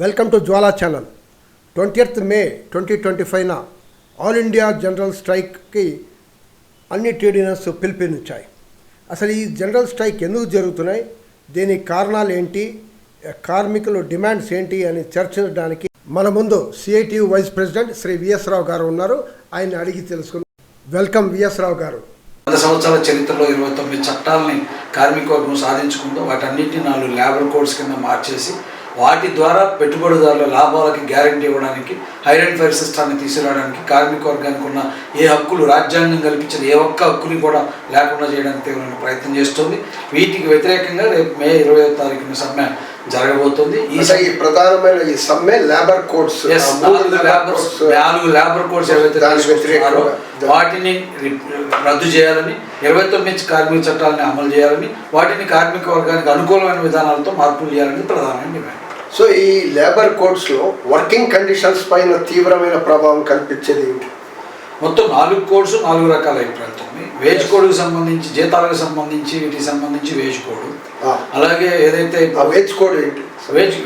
Welcome to Jwala channel. 20th May 2025 all India general స్ట్రైక్కి అన్ని trade unions పిలుపునిచ్చాయి. అసలు ఈ జనరల్ స్ట్రైక్ ఎందుకు జరుగుతున్నాయి, దీనికి కారణాలు ఏంటి, కార్మికుల డిమాండ్స్ ఏంటి అని చర్చించడానికి మన ముందు CITU vice president Shri VS Rao garu ఉన్నారు. ఆయన అడిగి తెలుసుకుందాం. వెల్కమ్ విఎస్ రావు గారు. 100 సంవత్సరాల చరిత్రలో 29 చట్టాలని కార్మిక వర్గం సాధించుకుంటూ వాటన్నింటినీ 4 లేబర్ కోడ్స్ కింద మార్చేసి వాటి ద్వారా పెట్టుబడిదారుల లాభాలకి గ్యారంటీ ఇవ్వడానికి, హైర్ అండ్ ఫైర్ సిస్టాన్ని తీసుకురావడానికి, కార్మిక వర్గానికి ఉన్న ఏ హక్కులు రాజ్యాంగం కల్పించిన ఏ ఒక్క హక్కుని కూడా లేకుండా చేయడానికి తీవ్రమైన ప్రయత్నం చేస్తుంది. వీటికి వ్యతిరేకంగా రేపు మే 20వ తారీఖున సమ్మె జరగబోతుంది. ఈ ప్రధానమైన ఈ సమ్మె లేబర్ కోడ్స్, 4 లేబర్ కోడ్స్ వాటిని రద్దు చేయాలని, 29 కార్మిక చట్టాలని అమలు చేయాలని, వాటిని కార్మిక వర్గానికి అనుకూలమైన విధానాలతో మార్పులు చేయాలని ప్రధానమైన డిమాండ్. సో ఈ లేబర్ కోడ్స్లో వర్కింగ్ కండిషన్స్ పైన తీవ్రమైన ప్రభావం కల్పించేది ఏంటి? మొత్తం 4 కోడ్స్ 4 రకాల అభిప్రాయాలు. వేజ్ కోడ్కి సంబంధించి, జీతాలకు సంబంధించి, వీటికి సంబంధించి వేజ్ కోడ్, అలాగే ఏదైతే వేజ్ కోడ్ ఏంటి,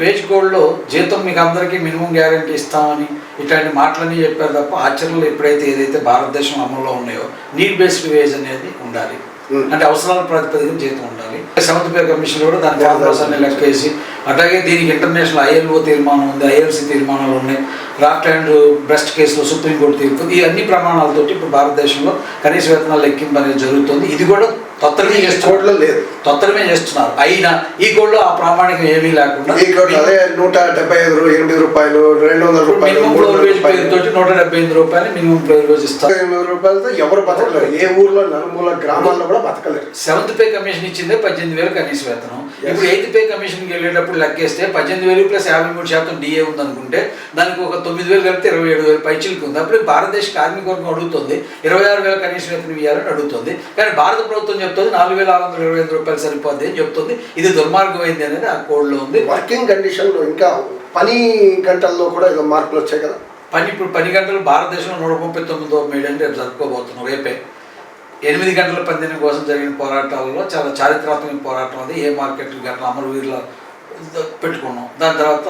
వేజ్ కోడ్లో జీతం మీకు అందరికీ మినిమం గ్యారంటీ ఇస్తామని ఇట్లాంటి మాటలన్నీ చెప్పారు తప్ప ఆచరణలో ఎప్పుడైతే ఏదైతే భారతదేశం అమల్లో ఉన్నాయో నీడ్ బేస్డ్ వేజ్ అనేది ఉండాలి. అంటే అవసరాల ప్రాతిపదికన జీతం ఉండాలి. 7th పే కమిషన్ కూడా దాని ఫార్ములాసాన్ని లెక్కేసి, అట్లాగే దీనికి ఇంటర్నేషనల్ ILO తీర్మానం ఉంది, ILC తీర్మానాలు ఉన్నాయి, రాఫ్ట్ అండ్ బ్రెస్ట్ కేసులో సుప్రీంకోర్టు తీర్పు, ఈ అన్ని ప్రమాణాలతోటి ఇప్పుడు భారతదేశంలో కనీస వేతనాలు లెక్కింపు అనేది జరుగుతుంది. ఇది కూడా తొత్తరమే చేస్తున్నారు. అయినా ఈ కోడ్లో ఆ ప్రామాణికం ఏమీ లేకుండా 175 రూపాయలు 200 రూపాయలు తోటి 175 రూపాయలు మినిమం వేజ్ ఇస్తారు. 200 రూపాయలతో ఎవరు బతకలేరు, ఏ ఊర్లో నలుమూల గ్రామాల్లో కూడా బతకలేరు. 7th పే కమిషన్ ఇచ్చిందే 18,000 కనీస వేతనం. ఇప్పుడు 8th పే కమిషన్కి వెళ్ళేటప్పుడు లెక్కేస్తే 18,000 ప్లస్ 53% DA ఉందనుకుంటే దానికి ఒక 9,000 కలిపితే 27,000 పైచిలకు ఉంది. అప్పుడు భారతదేశ కార్మిక వర్గం అడుగుతుంది 26,000 కనీస వేతనం ఇవ్వాలని అడుగుతుంది. కానీ భారత ప్రభుత్వం చెప్తుంది 4,625 రూపాయలు సరిపోద్ది అని చెప్తుంది. ఇది దుర్మార్గమైంది అనేది ఆ కోడ్లో ఉంది. వర్కింగ్ కండిషన్లో ఇంకా పని గంటల్లో కూడా ఏదో మార్పులు వచ్చాయి కదా. ఇప్పుడు 10 గంటలు భారతదేశంలో 139వ మేడ్ అని రేపు జరుపుకోబోతున్నాం. రేపే 8 గంటల పనిదినం కోసం జరిగిన పోరాటాలలో చాలా చారిత్రాత్మక పోరాటం అది. ఏ మార్కెట్ గంటల అమరవీరుల పెట్టుకున్నాం. దాని తర్వాత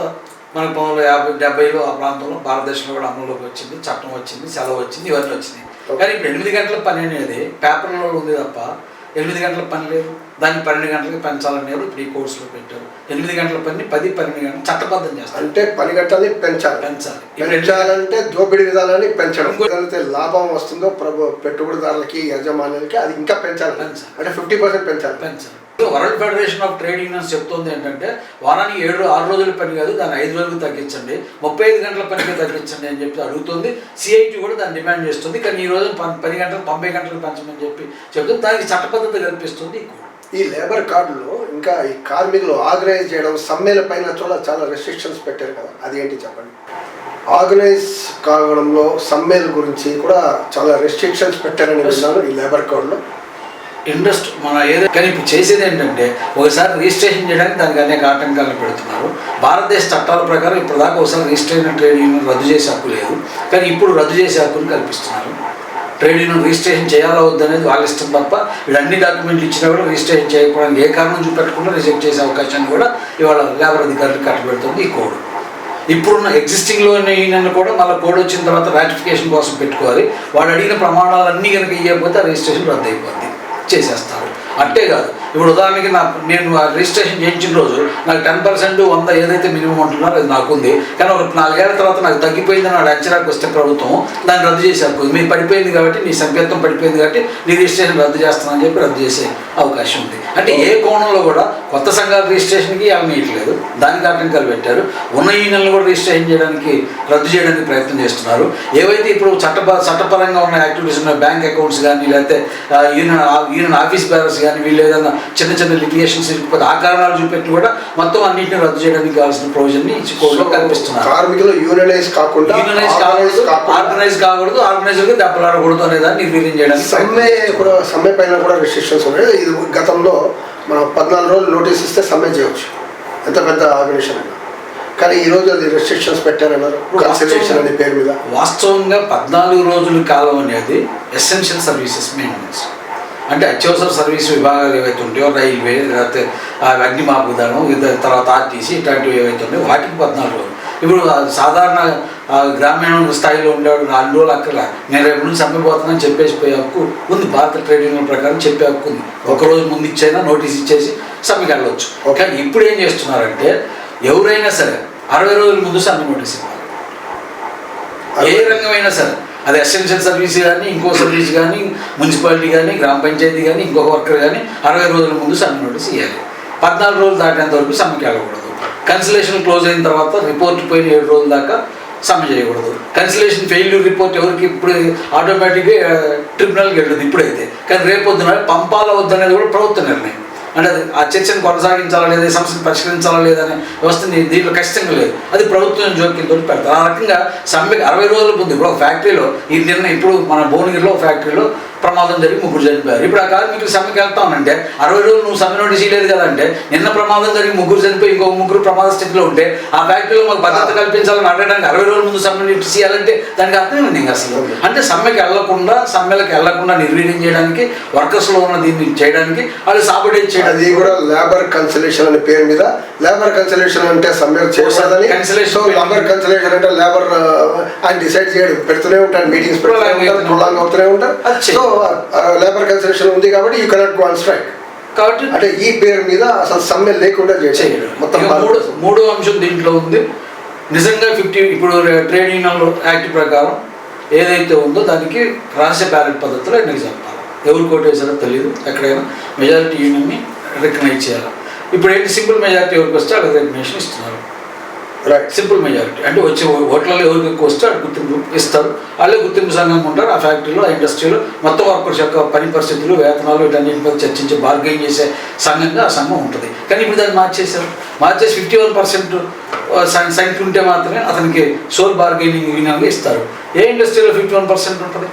మనకు 1950-70లో ఆ ప్రాంతంలో భారతదేశంలో కూడా అమలులోకి వచ్చింది, చట్టం వచ్చింది, సెలవు వచ్చింది, ఇవన్నీ వచ్చినాయి. కానీ ఇప్పుడు 8 గంటల పని అనేది పేపర్లో ఉంది తప్ప 8 గంటల పని లేదు. దాన్ని 12 గంటలకి పెంచాలనేది ఇప్పుడు ఈ కోర్సులో పెట్టారు. 8 గంటల పని 10-12 గంటలు చట్టబద్ధం చేస్తారు. అంటే 10 గంటలని పెంచాలంటే దోపిడీ విధానాన్ని పెంచడం. ఏదైతే లాభం వస్తుందో పెట్టుబడిదారులకి, యజమానులకి అది ఇంకా పెంచాలి. అంటే 50% పెంచాలి. World federation of trade unions చెప్తుంది ఏంటంటే వారానికి 6 రోజుల పని కాదు, దాన్ని 5 రోజులకు తగ్గించండి, 35 గంటల పనికి తగ్గించండి అని చెప్పి అడుగుతుంది. CIT కూడా దాన్ని డిమాండ్ చేస్తుంది. కానీ ఈ రోజు 10 గంటలు 90 గంటలు పెంచమని చెప్పి చెప్తుంది. దానికి చట్టబద్ధత కల్పిస్తుంది. ఈ లేబర్ కార్డులో ఇంకా ఈ కార్మికులు ఆర్గనైజ్ చేయడం, సమ్మెల పైన చాలా రెస్ట్రిక్షన్స్ పెట్టారు కదా, అది ఏంటి చెప్పండి. ఆర్గనైజ్ కావడంలో సమ్మెల గురించి కూడా చాలా రెస్ట్రిక్షన్స్ పెట్టారని విన్నాను ఈ లేబర్ కోడ్లో. ఇంట్రెస్ట్ మన ఏదో కానీ ఇప్పుడు చేసేది ఏంటంటే ఒకసారి రిజిస్ట్రేషన్ చేయడానికి దానికి అనేక ఆటంకాలను పెడుతున్నారు. భారతదేశ చట్టాల ప్రకారం ఇప్పుడు దాకా ఒకసారి రిజిస్టర్ అయిన ట్రేడ్ యూనియన్ రద్దు చేసే హక్కు లేదు. కానీ ఇప్పుడు రద్దు చేసే హక్కుని కల్పిస్తున్నారు. ట్రేడ్ యూనియన్ రిజిస్ట్రేషన్ చేయాలా వద్దనేది వాళ్ళ ఇష్టం తప్ప వీళ్ళు అన్ని డాక్యుమెంట్లు ఇచ్చినా కూడా రిజిస్ట్రేషన్ చేయకపోవడానికి ఏ కారణం చూపెట్టకుండా రిజెక్ట్ చేసే అవకాశాన్ని కూడా ఇవాళ లేబర్ అధికారులు కట్టబెడుతుంది ఈ కోడ్. ఇప్పుడున్న ఎగ్జిస్టింగ్లో ఉన్న యూనియన్ కూడా మళ్ళీ కోడ్ వచ్చిన తర్వాత రాటిఫికేషన్ కోసం పెట్టుకోవాలి. వాళ్ళు అడిగిన ప్రమాణాలన్నీ కనుక ఇవ్వకపోతే ఆ రిజిస్ట్రేషన్ రద్దు అయిపోద్ది, చేసేస్తారు. అట్టే కాదు, ఇప్పుడు ఉదాహరణకి నేను రిజిస్ట్రేషన్ చేయించిన రోజు నాకు 10% 100 ఏదైతే మినిమం ఉంటున్నారో అది నాకు ఉంది. కానీ ఒక 4 ఏళ్ల తర్వాత నాకు తగ్గిపోయిందని నాడు అంచనాకు వస్తే ప్రభుత్వం దాన్ని రద్దు చేసేది. మీరు పడిపోయింది కాబట్టి, నీ సభ్యత్వం పడిపోయింది కాబట్టి నీ రిజిస్ట్రేషన్ రద్దు చేస్తానని చెప్పి రద్దు చేసే అవకాశం ఉంది. అంటే ఏ కోణంలో కూడా కొత్త సంఘాల రిజిస్ట్రేషన్కి అలమేయట్లేదు, దానికి ఆటంకాలు పెట్టారు. ఉన్న యూనియన్లు కూడా రిజిస్ట్రేషన్ చేయడానికి రద్దు చేయడానికి ప్రయత్నం చేస్తున్నారు. ఏవైతే ఇప్పుడు చట్టపరంగా ఉన్న యాక్టివిటీస్ ఉన్న బ్యాంక్ అకౌంట్స్ కానీ, లేకపోతే యూనియన్ ఆఫీస్ బేరర్స్ కానీ, వీళ్ళు ఏదైనా చిన్న లిటిగేషన్స్ ఇకపోతే ఆ కారణాలు చూపెట్టి కూడా మొత్తం అన్నింటినీ రద్దు చేయడానికి కావాల్సిన ప్రొవిజన్ ని కోడ్లో కల్పిస్తున్నారు. కార్మికులు యూనియనైజ్ ఆర్గనైజ్ కాకూడదు, ఆర్గనైజర్గా దెబ్బలాడకూడదు అనేదాన్ని నిర్వీర్యం చేయడానికి. సమ్మె పైన కూడా రిస్ట్రిక్షన్స్ ఉన్నాయి. ఇది గతంలో మనం 14 రోజులు నోటీస్ ఇస్తే సమ్మె చేయవచ్చు, ఎంత పెద్ద ఆర్గనైజేషన్ అయినా. కానీ ఈరోజు అది రెస్ట్రిక్షన్స్ పెట్టారన్నారు కన్సిడరేషన్ అనే పేరు మీద. వాస్తవంగా 14 రోజుల కాలం అనేది ఎసెన్షియల్ సర్వీసెస్ మెయింటెనెన్స్. అంటే అత్యవసర సర్వీస్ విభాగాలు ఏవైతే ఉంటాయో, రైల్వే, లేకపోతే అగ్నిమాపక దళం, తర్వాత RTC ఇట్లాంటివి ఏవైతే ఉన్నాయో వాటికి 14 రోజులు. ఇప్పుడు సాధారణ గ్రామీణ స్థాయిలో ఉండేవాడు 4 రోజులు అక్కర్లా నేను రేపు నుంచి సమ్మెపోతానని చెప్పేసి పోయే హక్కు ఉంది. భారత ట్రేడ్ యూనియన్ ప్రకారం చెప్పే హక్కు ఉంది. ఒకరోజు ముందు ఇచ్చైనా నోటీస్ ఇచ్చేసి సమ్మెకి వెళ్ళవచ్చు. ఓకే, ఇప్పుడు ఏం చేస్తున్నారంటే ఎవరైనా సరే 60 రోజుల ముందు సమ్మె నోటీస్ ఇవ్వాలి. ఏ రంగమైనా సరే, అది ఎసెన్షియల్ సర్వీస్ కానీ, ఇంకో సర్వీస్ కానీ, మున్సిపాలిటీ కానీ, గ్రామ పంచాయతీ కానీ, ఇంకొక వర్కర్ కానీ 60 రోజుల ముందు సమ్మె నోటీస్ ఇవ్వాలి. 14 రోజులు దాటేంత వరకు సమ్మెకి వెళ్ళకూడదు. కన్సలేషన్ క్లోజ్ అయిన తర్వాత రిపోర్ట్ పోయిన 7 రోజుల దాకా సమ్మె చేయకూడదు. కన్సలేషన్ ఫెయిల్యూర్ రిపోర్ట్ ఎవరికి ఇప్పుడు ఆటోమేటిక్గా ట్రిబ్యునల్కి వెళ్ళదు ఇప్పుడైతే. కానీ రేపొద్దున పంపాలా వద్దనేది కూడా ప్రభుత్వ నిర్ణయం. అంటే అది ఆ చర్చను కొనసాగించాలా లేదా, సమస్యను పరిష్కరించాలా లేదనే వ్యవస్థ దీంట్లో ఖచ్చితంగా లేదు. అది ప్రభుత్వం జోక్యంతో పెడతారు. ఆ రకంగా సమ్మెకి 60 రోజుల ముందు ఇప్పుడు ఒక ఫ్యాక్టరీలో ఈ నిర్ణయం, ఇప్పుడు మన భువనగిరిలో ఒక ఫ్యాక్టరీలో ప్రమాదం జరిగి 3 చనిపోయారు. ఇప్పుడు ఆ కార్మికులు సమ్మెకి వెళ్తామంటే 60 రోజులు నువ్వు సమ్మె నోటీస్ ఇవ్వలేదు కదంటే, నిన్న ప్రమాదం జరిగి 3 చనిపోయి ఇంకో 3 ప్రమాద స్థితిలో ఉంటే ఆ ఫ్యాక్టరీలో మాకు భద్రత కల్పించాలని అడగడానికి 60 రోజుల ముందు సమ్మె నోటీస్ ఇవ్వాలంటే దానికి అర్థం ఏంటి అసలు? అంటే సమ్మెకి వెళ్లకుండా, సమ్మెలకు వెళ్లకుండా నిర్వీర్యం చేయడానికి, వర్కర్స్లో ఉన్న దీన్ని చేయడానికి వాళ్ళు సాబిటేజ్ చేయడం. అది కూడా లేబర్ కన్సలేషన్ అనే పేరు మీద. లేబర్ కన్సలేషన్ అంటే సమ్మె చేయకూడదని, లేబర్ కన్సలేషన్ అంటే లేబర్ ఆయన డిసైడ్ చేయడం, పెడుతూనే ఉంటారు, మీటింగ్స్ పెడుతూనే ఉంటారు, ప్రొలాంగ్ అవుతూనే ఉంటారు. సో లేబర్ కన్సలేషన్ ఉంది కాబట్టి you cannot go on strike. కాబట్టి అంటే ఈ పేరు మీద అసలు సమ్మె లేకుండా చేయడం మొత్తం. మూడో అంశం దీంట్లో ఉంది. నిజంగా 50 ఇప్పుడు ట్రేడ్ యూనియన్ యాక్ట్ ప్రకారం ఏదైతే ఉందో దానికి రహస్య బ్యాలెట్ పద్ధతిలో ఎన్నిక జరపాలి. ఎవరు కోట్ వేసారో తెలియదు. ఎక్కడైనా మెజారిటీ యూనియన్ని రికగ్నైజ్ చేయాలి. ఇప్పుడు ఏంటి, సింపుల్ మెజారిటీ ఎవరికి వస్తే వాళ్ళకి రికగ్నేషన్ ఇస్తున్నారు. రైట్, సింపుల్ మెజారిటీ అంటే వచ్చే ఓట్లలో ఎవరికి ఎక్కువ వస్తే వాళ్ళు గుర్తింపు ఇస్తారు. వాళ్ళే గుర్తింపు సంఘం ఉంటారు. ఆ ఫ్యాక్టరీలో, ఆ ఇండస్ట్రీలో మొత్తం వర్కర్స్ యొక్క పని పరిస్థితులు, వేతనాలు వీటన్నిటిపై చర్చించి బార్గెయిన్ చేసే సంఘంగా ఆ సంఘం ఉంటుంది. కానీ ఇప్పుడు దాన్ని మార్చేసి 51% సంఖ్య ఉంటే మాత్రమే అతనికి సోల్ బార్గెయినింగ్ యూనియన్గా ఇస్తారు. ఏ ఇండస్ట్రీలో 51% ఉంటుంది?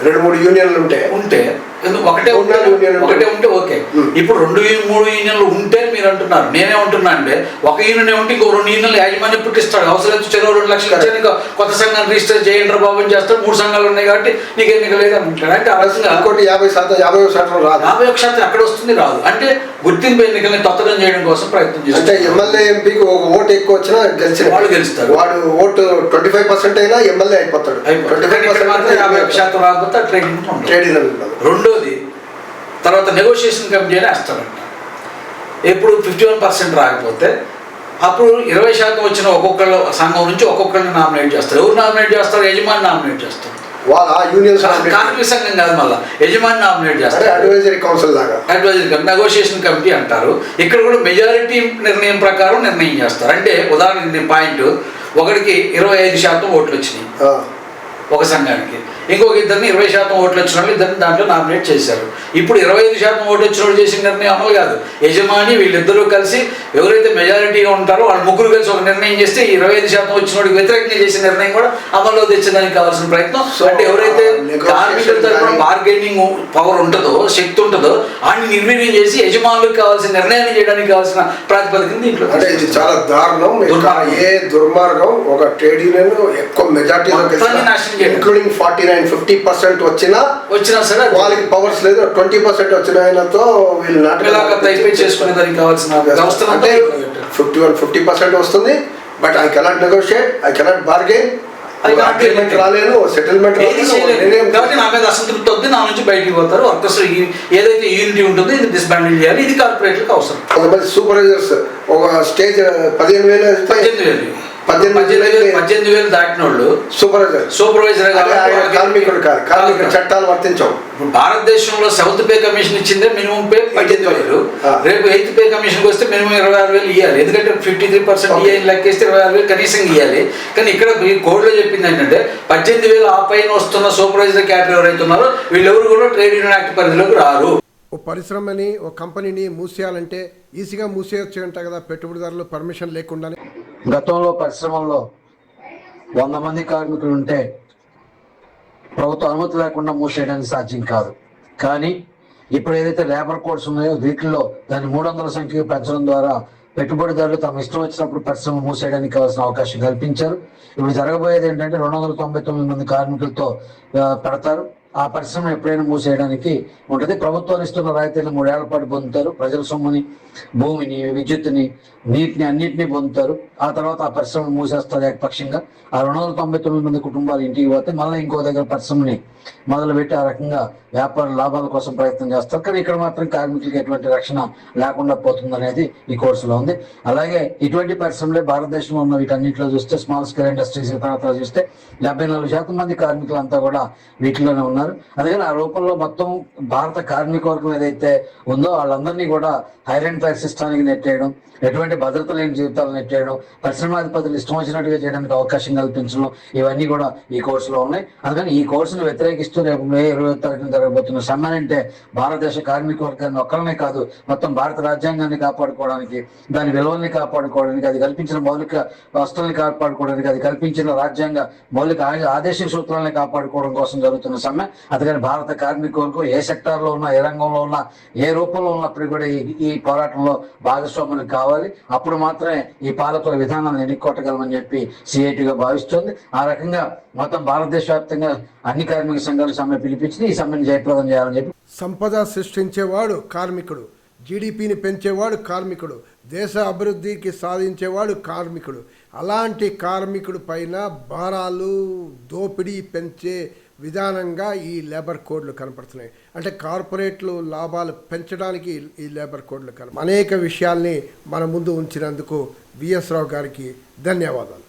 2-3 యూనియన్లు ఉంటే ఒకటే ఉంటే ఓకే. ఇప్పుడు 2-3 యూనియన్లు ఉంటే మీరు అంటున్నారు. నేనే ఉంటున్నా అంటే ఒక యూనియన్ ఉంటే ఇంకో 2 యూనియన్లు యాజమాన్యం పుట్టిస్తాడు. అవసరం చెరువు 2 లక్షలు ఇచ్చాను, ఇంకా కొత్త సంఘాన్ని రిజిస్టర్ చేయండి బాబు అని చేస్తాడు. 3 సంఘాలు ఉన్నాయి కాబట్టి నీకు ఎన్నిక లేదు అంటాడు. అంటే ఆ రకంగా 50% రాదు. 51% అక్కడ వస్తుంది, రాదు. అంటే గుర్తింపు ఎన్నికల్ని తొత్తడం చేయడం కోసం ప్రయత్నం చేస్తారు. అంటే ఎమ్మెల్యే, ఎంపీకి ఒక ఓటు ఎక్కువ వచ్చినా వాళ్ళు గెలుస్తారు. వాడు ఓటు 25% అయినా ఎమ్మెల్యే అయిపోతాడు. 51% రాకపోతే ట్రేడ్ యూనియన్. రెండోది, తర్వాత నెగోషియేషన్ కమిటీ అని వేస్తారంట. ఎప్పుడు 51% రాకపోతే అప్పుడు 20% వచ్చిన ఒక్కొక్కళ్ళు సంఘం నుంచి ఒక్కొక్కరిని నామినేట్ చేస్తారు. ఎవరు నామినేట్ చేస్తారు? యజమాని నామినేట్ చేస్తారు. కార్మిక సంఘం కాదు, మళ్ళీ యజమాని నామినేట్ చేస్తారు. అడ్వైజరీ కౌన్సిల్ లాగా, అడ్వైజరీ కమిటీ, నెగోషియేషన్ కమిటీ అంటారు. ఇక్కడ కూడా మెజారిటీ నిర్ణయం ప్రకారం నిర్ణయం చేస్తారు. అంటే ఉదాహరణకి పాయింట్, ఒకడికి 25% ఓట్లు వచ్చినాయి ఒక సంఘానికి, ఇంకొక ఇద్దరిని 20% ఓట్లు వచ్చిన వాళ్ళు ఇద్దరిని దాంట్లో నామినేట్ చేశారు. ఇప్పుడు 25% ఓట్లు వచ్చిన వాళ్ళు చేసిన నిర్ణయం అమలు కాదు. యజమాని వీళ్ళిద్దరూ కలిసి ఎవరైతే మెజారిటీగా ఉంటారో వాళ్ళు ముగ్గురు కలిసి ఒక నిర్ణయం చేస్తే 25% వచ్చిన వాడికి వ్యతిరేకంగా చేసిన నిర్ణయం కూడా అమల్లో తెచ్చేదానికి కావాల్సిన ప్రయత్నం. అంటే ఎవరైతే కార్మికుల తరఫున బార్గెనింగ్ పవర్ ఉంటుందో, శక్తి ఉంటుందో, ఆయన్ని నిర్వీర్యం చేసి యజమానులకు కావాల్సిన నిర్ణయాన్ని చేయడానికి కావాల్సిన ప్రాతిపదికన దీంట్లో. అంటే ఇది చాలా దారుణం. ఏ దుర్మార్గం. ఒక ట్రేడ్ యూనియన్ ఎక్కువ మెజారిటీ ఇంక్లూడింగ్ 49-50% వచ్చినా సరే వాళ్ళకి పవర్స్ లేదు. 20% వచ్చిన ఆయనతో వీళ్ళు నాటకాలు చేసుకునే దానికి కావాల్సిన వ్యవస్థ అంటే 51-50% వస్తుంది. But I cannot negotiate, I cannot bargain, రాలేను, సెటిల్మెంట్ కాబట్టి నా మీద అసంతృప్తి వద్దు, నా నుంచి బయటికి పోతారు. వర్కర్స్ ఏదైతే యూనిటీ ఉంటుందో ఇది డిస్బాండిల్ చేయాలి. ఇది కార్పొరేట్లకు అవసరం. కొంతమంది సూపర్వైజర్స్ ఒక స్టేజ్ 15,000 18,000 దాటిన వాళ్ళు సూపర్వైజర్ కార్మికుడు చట్టాలు వర్తించవు. భారతదేశంలో 7th పే కమిషన్ ఇచ్చిందే మినిమం పే 18,000. రేపు 8th పే కమిషన్కి వస్తే మినిమం 26,000 ఇవ్వాలి. ఎందుకంటే 53% ఇవ్వాలి, లెక్కేస్తే 26,000 కనీసం ఇవ్వాలి. కానీ ఇక్కడ ఈ కోడ్లో చెప్పింది ఏంటంటే 18,000 ఆ పైన వస్తున్న సూపర్వైజర్ కేటగిరీ ఎవరైతే ఉన్నారో వీళ్ళెవరు కూడా ట్రేడ్ యూనియన్ యాక్ట్ పరిధిలోకి రారు. ఓ పరిశ్రమని, ఓ కంపెనీని మూసేయాలంటే ఈజీగా మూసేయచ్చు అంట కదా, పెట్టుబడిదారులు పర్మిషన్ లేకుండానే. గతంలో పరిశ్రమల్లో 100 మంది కార్మికులు ఉంటే ప్రభుత్వ అనుమతి లేకుండా మూసేయడానికి సాధ్యం కాదు. కానీ ఇప్పుడు ఏదైతే లేబర్ కోడ్స్ ఉన్నాయో వీటిల్లో దాన్ని 300 సంఖ్యకు పెంచడం ద్వారా పెట్టుబడిదారులు తమ ఇష్టం వచ్చినప్పుడు పరిశ్రమ మూసేయడానికి కావాల్సిన అవకాశం కల్పించారు. ఇప్పుడు జరగబోయేది ఏంటంటే 299 మంది కార్మికులతో పెడతారు. ఆ పరిశ్రమ ఎప్పుడైనా మూసేయడానికి ఉంటుంది. ప్రభుత్వాలు ఇస్తున్న రాయితీలు 3 ఏళ్ల పాటు పొందుతారు. ప్రజల సొమ్ముని, భూమిని, విద్యుత్తుని, నీటిని అన్నింటినీ పొందుతారు. ఆ తర్వాత ఆ పరిశ్రమ మూసేస్తారు ఏకపక్షంగా. ఆ 299 మంది కుటుంబాలు ఇంటికి పోతే మళ్ళీ ఇంకో దగ్గర పరిశ్రమని మొదలుపెట్టి ఆ రకంగా వ్యాపార లాభాల కోసం ప్రయత్నం చేస్తారు. కానీ ఇక్కడ మాత్రం కార్మికులకు ఎటువంటి రక్షణ లేకుండా పోతుంది అనేది ఈ కోర్సులో ఉంది. అలాగే ఇటువంటి పరిశ్రమలే భారతదేశంలో ఉన్న వీటన్నింటిలో చూస్తే స్మాల్ స్కేల్ ఇండస్ట్రీస్ ఇతర చూస్తే 74% మంది కార్మికులంతా కూడా వీటిలోనే ఉన్నారు. అందుకని ఆ రూపంలో మొత్తం భారత కార్మిక వర్గం ఏదైతే ఉందో వాళ్ళందరినీ కూడా హైర్ అండ్ ఫైర్ సిస్టానికి నెట్టేయడం, ఎటువంటి భద్రత లేని జీవితాలు నెట్టేయడం, పరిశ్రమాధిపతులు ఇష్టం వచ్చినట్టుగా చేయడానికి అవకాశం కల్పించడం, ఇవన్నీ కూడా ఈ కోర్సులో ఉన్నాయి. అందుకని ఈ కోర్సును వ్యతిరేకిస్తూ రేపు మే 20వ తారీఖున జరగబోతున్న సమ్మె అంటే భారతదేశ కార్మిక వర్గాన్ని ఒక్కరనే కాదు, మొత్తం భారత రాజ్యాంగాన్ని కాపాడుకోవడానికి, దాని విలువల్ని కాపాడుకోవడానికి, అది కల్పించిన మౌలిక వస్తువుల్ని కాపాడుకోవడానికి, అది కల్పించిన రాజ్యాంగ మౌలిక ఆదేశిక సూత్రాలను కాపాడుకోవడం కోసం జరుగుతున్న సమ్మె. అందుకని భారత కార్మిక వర్గం ఏ సెక్టార్లో ఉన్నా, ఏ రంగంలో ఉన్నా, ఏ రూపంలో ఉన్నప్పటికీ కూడా ఈ పోరాటంలో భాగస్వాములు కావాలి. అప్పుడు మాత్రమే ఈ పాలకుల విధానాన్ని ఎన్నికొట్టగలమని చెప్పి సిఐటిగా భావిస్తుంది. ఆ రకంగా మొత్తం భారతదేశ వ్యాప్తంగా అన్ని కార్మిక సంఘాలు సమ్మె పిలిపించి ఈ సమ్మెను జయప్రదం చేయాలని చెప్పి. సంపద సృష్టించేవాడు కార్మికుడు, జీడిపిని పెంచేవాడు కార్మికుడు, దేశ అభివృద్ధికి సాధించేవాడు కార్మికుడు. అలాంటి కార్మికుడు పైన భారాలు, దోపిడీ పెంచే విధానంగా ఈ లేబర్ కోడ్లు కనపడుతున్నాయి. అంటే కార్పొరేట్లు లాభాలు పెంచడానికి ఈ లేబర్ కోడ్లు అనేక విషయాల్ని మన ముందు ఉంచినందుకు విఎస్ రావు గారికి ధన్యవాదాలు.